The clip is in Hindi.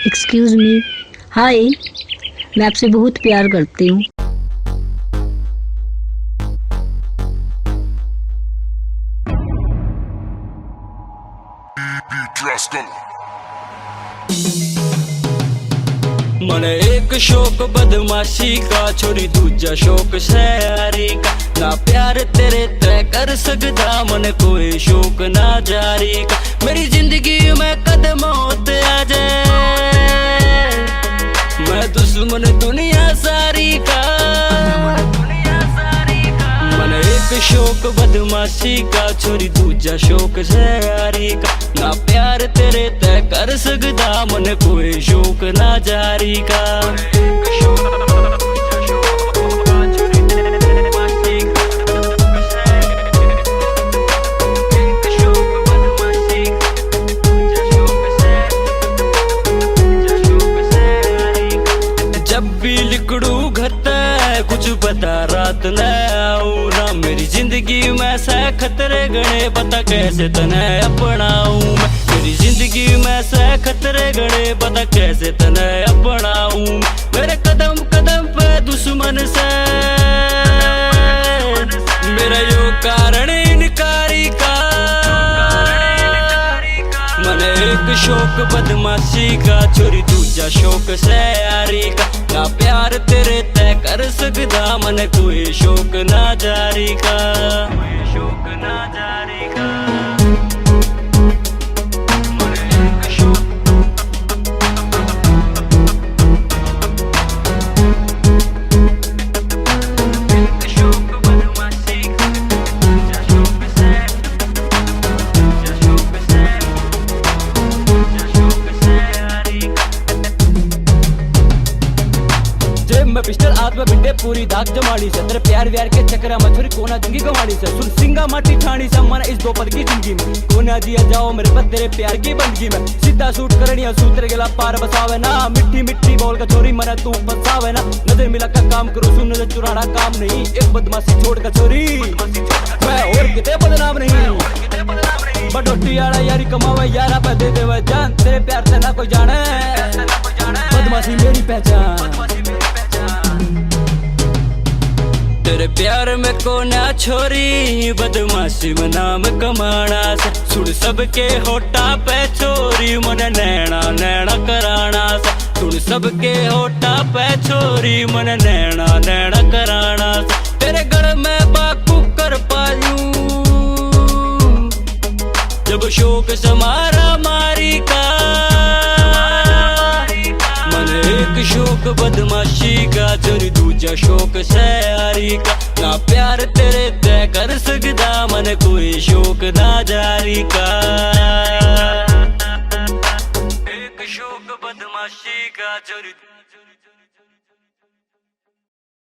Excuse me. हाय, मैं आपसे बहुत प्यार करती हूँ। मन एक शौक बदमाशी का, छोरी दूजा शौक सैरी का। ना प्यार तेरे तय कर सकता, मन कोई शौक ना जारी का। मेरी जिंदगी में कदमों ते आ जाए, मैं दुश्मन दुनिया सारी का। मन एक शौक बदमाशी का, छोरी दूजा शौक सैरी का। ना प्यार तेरे तय कर सकता, मन कोई शौक ना जारी का। जब भी लिकड़ू घता है, कुछ बता रात न आऊं ना। मेरी जिंदगी में से खतरे गणे, पता कैसे तने अपनाऊं मैं। मेरी जिंदगी में से खतरे गणे, पता कैसे तने अपनाऊं। मेरे कदम कदम पे दुश्मन से, मेरा यो कारण इनकारी का। मन एक शौक बदमाशी का, छोरी दूजा शौक सैरी का। ना प्यार तेरे तय कर सकता, मन कोई शौक ना जारी का। कोई शौक ना जारी का। मैं पिस्टल हाथ में बिंडे पूरी दाग जमानी से, तेरे प्यार व्यार के चक्कर में छोरी कोना जिंदगी गवानी से। सुन सिंगा माटी ठानी से, मन इस दो पल की जिंदगी में। कोना दिया जाओ मेरे पर तेरे प्यार की बंदगी में। सीधा सूट करनिया सूत्र गेला पार बसावे ना। मिट्टी मिट्टी बोल का छोरी मना तू फसावे ना। नजर मिला का काम करो, सुन नजर चुराना काम नहीं। एक बदमाशी छोड़ का छोरी, मैं और किते बदनाम नहीं। बटोटी आड़ा यारी कमावे, यारा पे दे देवे जान। तेरे प्यार से ना कोई जाने, बदमाशी मेरी पहचान। तेरे प्यार में कोना छोरी, बदमाशी में नाम कमाना से। सुन सबके होटा पे छोरी, मन नैना नैना कराना से। सुन सबके होटा पे छोरी, मन नैना नैना कराना से। तेरे गढ़ में बाकू कर पायूं, जब शौक समारा मारी का। एक शौक बदमाशी का, छोरी दूजा शौक सैरी का। ना प्यार तेरे तय कर सकता, मन कोई शौक ना जारी का। एक शौक बदमाशी का, छोरी